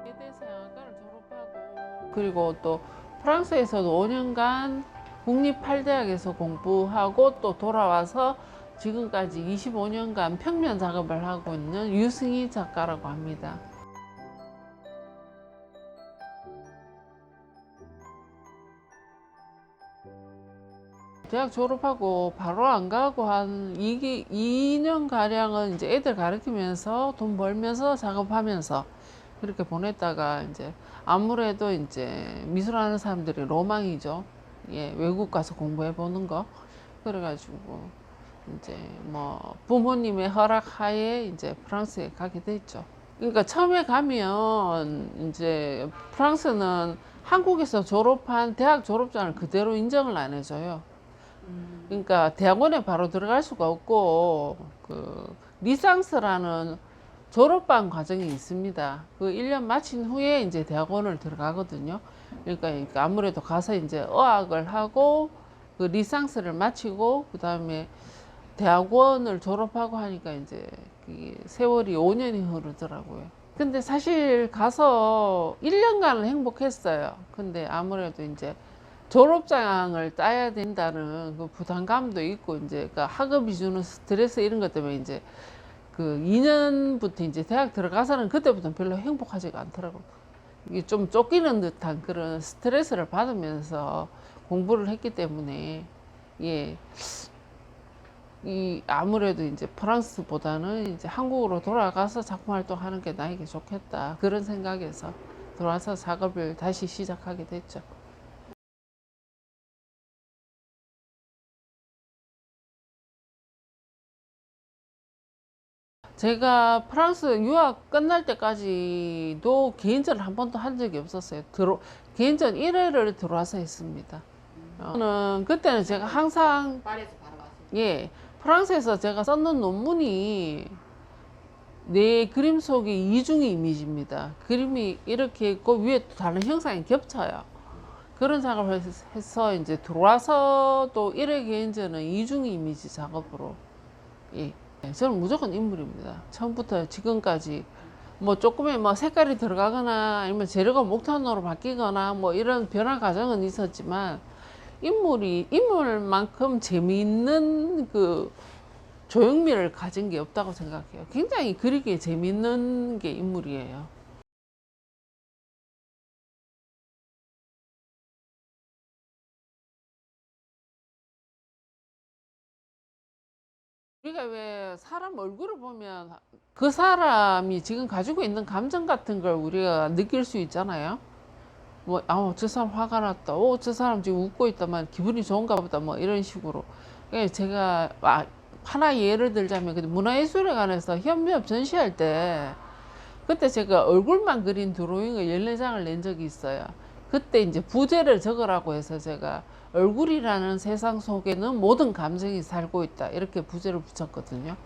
예대생학과를 졸업하고 그리고 또 프랑스에서도 5년간 국립 8대학에서 공부하고 또 돌아와서 지금까지 25년간 평면 작업을 하고 있는 유승희 작가라고 합니다. 대학 졸업하고 바로 안 가고 한 2년 가량은 이제 애들 가르치면서 돈 벌면서 작업하면서 그렇게 보냈다가 이제 아무래도 이제 미술하는 사람들이 로망이죠. 예, 외국 가서 공부해 보는 거. 그래가지고 이제 뭐 부모님의 허락 하에 이제 프랑스에 가게 됐죠. 그러니까 처음에 가면 이제 프랑스는 한국에서 졸업한 대학 졸업장을 그대로 인정을 안 해줘요. 그러니까 대학원에 바로 들어갈 수가 없고 그 리상스라는 졸업반 과정이 있습니다. 그 1년 마친 후에 이제 대학원을 들어가거든요. 그러니까 아무래도 가서 이제 어학을 하고 그 리상스를 마치고 그 다음에 대학원을 졸업하고 하니까 이제 세월이 5년이 흐르더라고요. 근데 사실 가서 1년간은 행복했어요. 근데 아무래도 이제 졸업장을 따야 된다는 그 부담감도 있고 이제 그 학업이 주는 스트레스 이런 것 때문에 이제 그 2년부터 이제 대학 들어가서는 그때부터 별로 행복하지가 않더라고요. 이게 좀 쫓기는 듯한 그런 스트레스를 받으면서 공부를 했기 때문에 예. 이 아무래도 이제 프랑스보다는 이제 한국으로 돌아가서 작품 활동하는 게 나에게 좋겠다 그런 생각에서 들어와서 작업을 다시 시작하게 됐죠. 제가 프랑스 유학 끝날 때까지도 개인전을 한 번도 한 적이 없었어요. 개인전 1회를 들어와서 했습니다. 저는 그때는 제가 항상 파리에서 바로 왔어요. 예 프랑스에서 제가 썼는 논문이 내 그림 속의 이중의 이미지입니다. 그림이 이렇게 있고 위에 또 다른 형상이 겹쳐요. 그런 작업을 해서 이제 들어와서 또 1회 개인전은 이중의 이미지 작업으로 예. 저는 무조건 인물입니다. 처음부터 지금까지 뭐 조금의 뭐 색깔이 들어가거나 아니면 재료가 목탄으로 바뀌거나 뭐 이런 변화 과정은 있었지만 인물만큼 재미있는 그 조형미를 가진 게 없다고 생각해요. 굉장히 그리기에 재미있는 게 인물이에요. 우리가 왜 사람 얼굴을 보면 그 사람이 지금 가지고 있는 감정 같은 걸 우리가 느낄 수 있잖아요. 뭐, 저 사람 화가 났다. 저 사람 지금 웃고 있다만 기분이 좋은가 보다. 뭐 이런 식으로. 제가 하나 예를 들자면 문화예술에 관해서 현미업 전시할 때 그때 제가 얼굴만 그린 드로잉을 14장을 낸 적이 있어요. 그때 이제 부제를 적으라고 해서 제가 얼굴이라는 세상 속에는 모든 감정이 살고 있다. 이렇게 부제를 붙였거든요.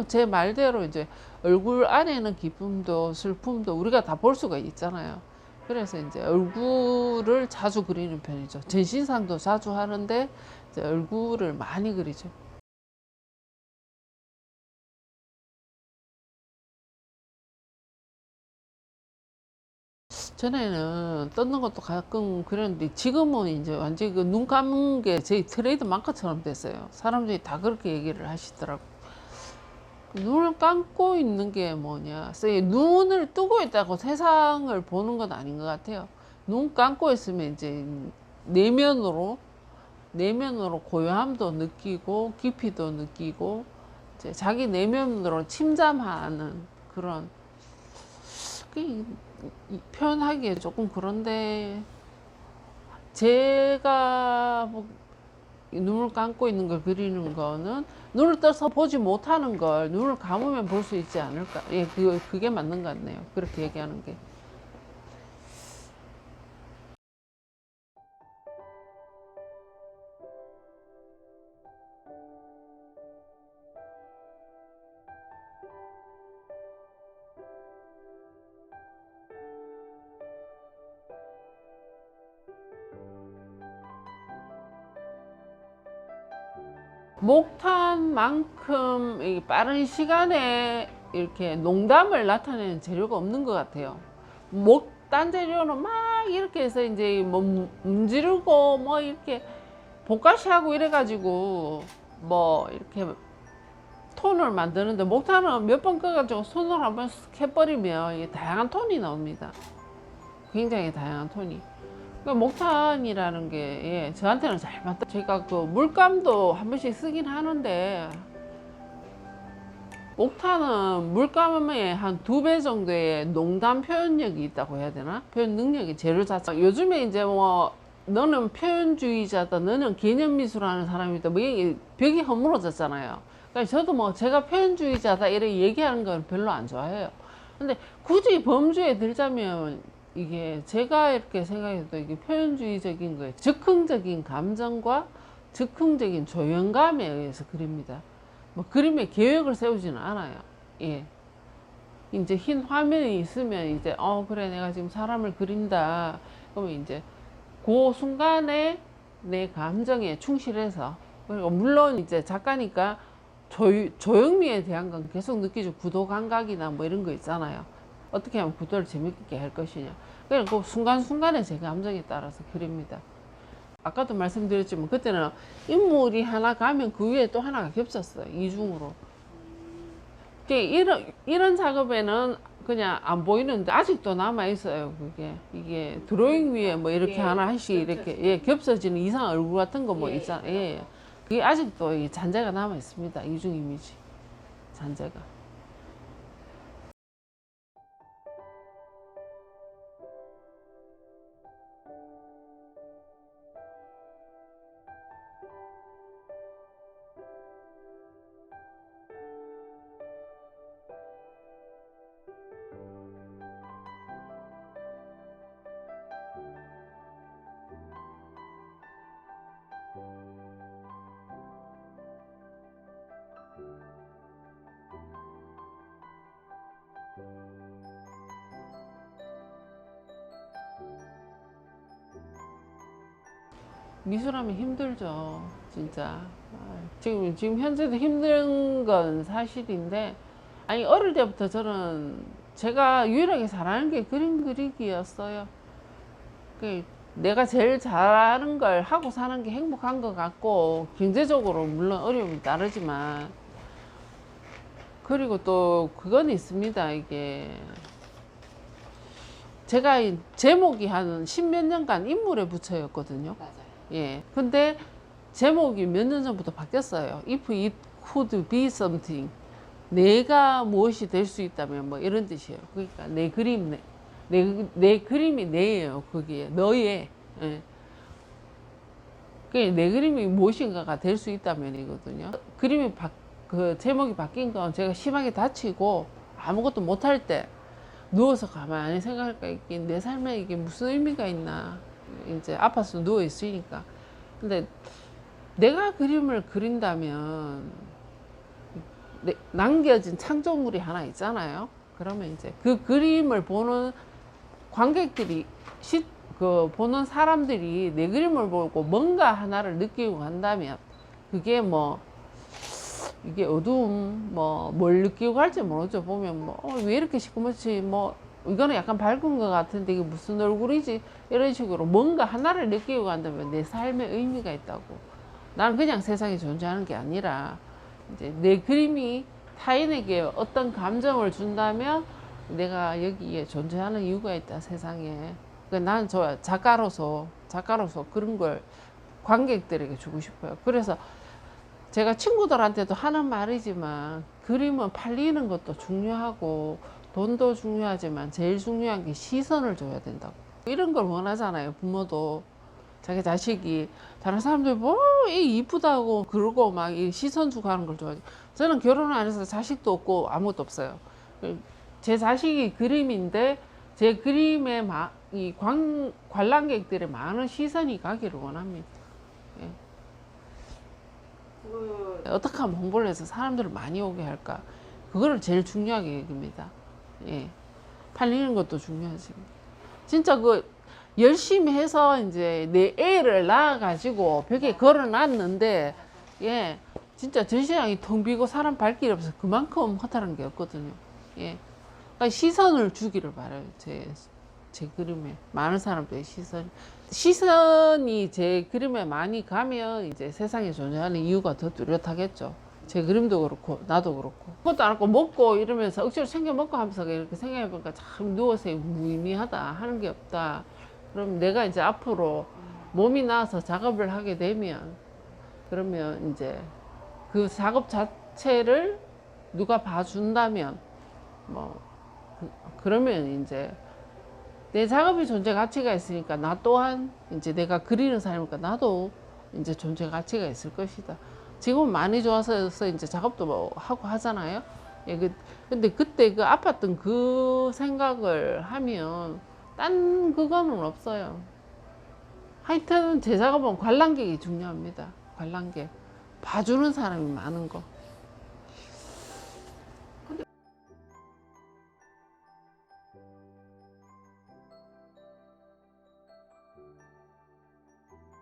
제 말대로 이제 얼굴 안에는 기쁨도 슬픔도 우리가 다 볼 수가 있잖아요. 그래서 이제 얼굴을 자주 그리는 편이죠. 전신상도 자주 하는데 이제 얼굴을 많이 그리죠. 전에는 떴는 것도 가끔 그랬는데 지금은 이제 완전히 그 눈 감은 게 제 트레이드 마크처럼 됐어요. 사람들이 다 그렇게 얘기를 하시더라고. 눈을 감고 있는 게 뭐냐. 눈을 뜨고 있다고 세상을 보는 건 아닌 것 같아요. 눈 감고 있으면 이제 내면으로, 내면으로 고요함도 느끼고 깊이도 느끼고 이제 자기 내면으로 침잠하는 그런 표현하기에 조금 그런데 제가 뭐 눈을 감고 있는 걸 그리는 거는 눈을 떠서 보지 못하는 걸 눈을 감으면 볼 수 있지 않을까? 예, 그게 맞는 것 같네요. 그렇게 얘기하는 게. 목탄만큼 이 빠른 시간에 이렇게 농담을 나타내는 재료가 없는 것 같아요. 딴 재료는 막 이렇게 해서 이제 뭐 문지르고 뭐 이렇게 볶아시하고 이래가지고 뭐 이렇게 톤을 만드는데, 목탄은 몇 번 꺼가지고 손으로 한번 쓱 해버리면 이게 다양한 톤이 나옵니다. 굉장히 다양한 톤이. 목탄이라는 게, 예, 저한테는 잘 맞다. 제가 그 물감도 한 번씩 쓰긴 하는데, 목탄은 물감에 한 2배 정도의 농담 표현력이 있다고 해야 되나? 표현 능력이 재료 자체. 요즘에 이제 뭐, 너는 표현주의자다, 너는 개념미술하는 사람이다, 뭐, 이게 벽이 허물어졌잖아요. 그러니까 저도 뭐, 제가 표현주의자다, 이렇게 얘기하는 건 별로 안 좋아해요. 근데 굳이 범주에 들자면, 이게 제가 이렇게 생각해도 이게 표현주의적인 거예요. 즉흥적인 감정과 즉흥적인 조연감에 의해서 그립니다. 뭐 그림에 계획을 세우지는 않아요. 예. 이제 흰 화면이 있으면 이제 그래, 내가 지금 사람을 그린다. 그러면 이제 그 순간에 내 감정에 충실해서, 그리고 물론 이제 작가니까 조형미에 대한 건 계속 느끼죠. 구도 감각이나 뭐 이런 거 있잖아요. 어떻게 하면 구도를 재밌게 할 것이냐. 그냥 그 순간순간에 제 감정에 따라서 그립니다. 아까도 말씀드렸지만 그때는 인물이 하나 가면 그 위에 또 하나가 겹쳤어요. 이중으로. 이런 작업에는 그냥 안 보이는데 아직도 남아있어요. 이게 드로잉 위에 뭐 이렇게 하나씩 이렇게, 예, 겹쳐지는 이상 얼굴 같은 거 뭐 있잖아요. 예. 그게 아직도 이 잔재가 남아있습니다. 이중 이미지. 잔재가. 미술하면 힘들죠, 진짜. 지금 현재도 힘든 건 사실인데, 아니, 어릴 때부터 저는 제가 유일하게 잘하는 게 그림 그리기였어요. 내가 제일 잘하는 걸 하고 사는 게 행복한 것 같고, 경제적으로 물론 어려움이 따르지만, 그리고 또 그건 있습니다. 이게 제가 제목이 한 10몇 년간 인물의 부처였거든요. 맞아요. 예. 근데 제목이 몇 년 전부터 바뀌었어요. If it could be something. 내가 무엇이 될 수 있다면, 뭐 이런 뜻이에요. 그러니까 내 그림, 내 그림이 내예요. 그게 너의. 예. 내 그림이 무엇인가가 될 수 있다면이거든요. 그 제목이 바뀐 건 제가 심하게 다치고 아무것도 못할 때 누워서 가만히 생각할까, 이게 내 삶에 이게 무슨 의미가 있나. 이제 아파서 누워 있으니까. 근데 내가 그림을 그린다면 남겨진 창조물이 하나 있잖아요. 그러면 이제 그 그림을 보는 관객들이, 보는 사람들이 내 그림을 보고 뭔가 하나를 느끼고 간다면, 그게 뭐 이게 어두움, 뭘 느끼고 갈지 모르죠. 보면 왜 이렇게 시커멓지, 이거는 약간 밝은 것 같은데 이게 무슨 얼굴이지, 이런 식으로 뭔가 하나를 느끼고 간다면 내 삶에 의미가 있다고. 나는 그냥 세상에 존재하는 게 아니라, 이제 내 그림이 타인에게 어떤 감정을 준다면 내가 여기에 존재하는 이유가 있다, 세상에. 나는 작가로서 그런 걸 관객들에게 주고 싶어요. 그래서 제가 친구들한테도 하는 말이지만, 그림은 팔리는 것도 중요하고 돈도 중요하지만 제일 중요한 게 시선을 줘야 된다고. 이런 걸 원하잖아요. 부모도 자기 자식이 다른 사람들 이쁘다고 그러고 막 이 시선 주고 하는 걸 좋아하죠. 저는 결혼을 안 해서 자식도 없고 아무것도 없어요. 제 자식이 그림인데 제 그림에 이 관람객들의 많은 시선이 가기를 원합니다. 예. 어떻게 하면 홍보를 해서 사람들을 많이 오게 할까? 그거를 제일 중요하게 여깁니다. 예. 팔리는 것도 중요하지만. 진짜 열심히 해서 이제 내 애를 낳아가지고 벽에 걸어놨는데, 예, 진짜 전시장이 텅 비고 사람 발길이 없어서 그만큼 허탈한 게 없거든요. 예, 그러니까 시선을 주기를 바라요. 제 그림에 많은 사람들의 시선이 제 그림에 많이 가면 이제 세상에 존재하는 이유가 더 뚜렷하겠죠. 제 그림도 그렇고 나도 그렇고 그것도 안 하고 먹고 이러면서 억지로 챙겨 먹고 하면서 이렇게 생각해보니까 참 누워서 무의미하다, 하는 게 없다. 그럼 내가 이제 앞으로 몸이 나아서 작업을 하게 되면 그러면 이제 그 작업 자체를 누가 봐준다면 뭐 그러면 이제 내 작업이 존재 가치가 있으니까 나 또한 이제 내가 그리는 사람이니까 나도 이제 존재 가치가 있을 것이다. 지금 많이 좋아서 이제 작업도 뭐 하고 하잖아요. 예, 근데 그때 그 아팠던 그 생각을 하면 딴 그거는 없어요. 하여튼 제 작업은 관람객이 중요합니다. 관람객. 봐주는 사람이 많은 거.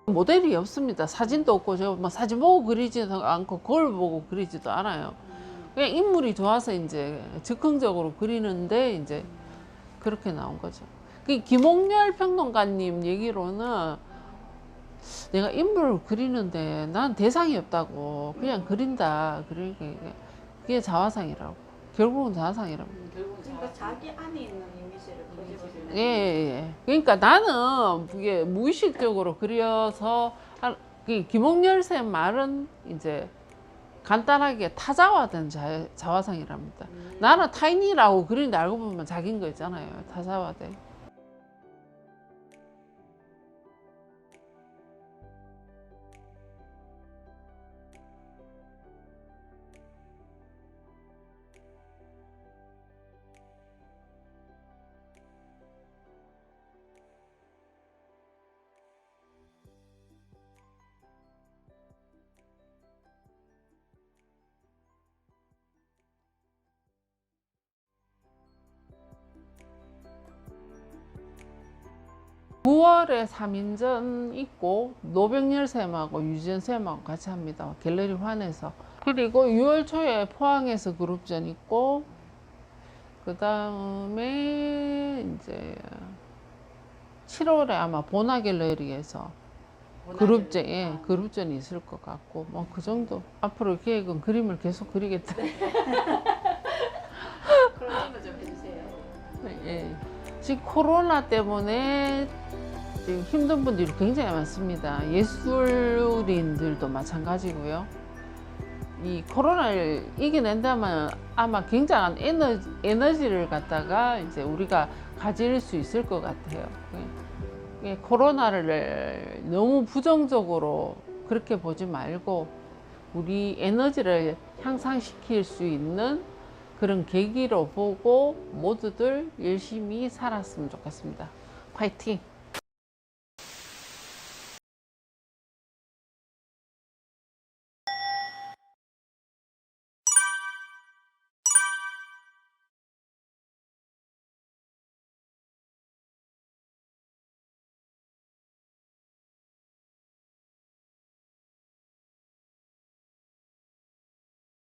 모델이 없습니다. 사진도 없고 제가 뭐 사진 보고 그리지도 않고 거울 보고 그리지도 않아요. 그냥 인물이 좋아서 이제 즉흥적으로 그리는데 이제 그렇게 나온 거죠. 그 김홍렬 평론가님 얘기로는 내가 인물을 그리는데 난 대상이 없다고 그냥 그린다. 그게 자화상이라고. 결국은 자화상이라고. 그러니까 자기 안에 있는 이미지를 보여주는. 예, 예. 그러니까 나는 그게 무의식적으로 그려서 그 김홍렬 쌤 말은 이제 간단하게 타자화된 자화상이랍니다. 나는 타인이라고 그리는데 알고 보면 자기인 거 있잖아요. 타자화된. (9월에) 3인전 있고 노병렬 쌤하고 유지연 쌤하고 같이 합니다. 갤러리 환에서. 그리고 6월 초에 포항에서 그룹전 있고 그 다음에 이제 7월에 아마 보나 갤러리에서 그룹전, 예, 그룹전이 있을 것 같고 뭐 그 정도. 앞으로 계획은 그림을 계속 그리겠다. 그런 거 좀 해주세요. 예. 지금 코로나 때문에 지금 힘든 분들이 굉장히 많습니다. 예술인들도 마찬가지고요. 이 코로나를 이겨낸다면 아마 굉장한 에너지를 갖다가 이제 우리가 가질 수 있을 것 같아요. 코로나를 너무 부정적으로 그렇게 보지 말고 우리 에너지를 향상시킬 수 있는 그런 계기로 보고 모두들 열심히 살았으면 좋겠습니다. 파이팅!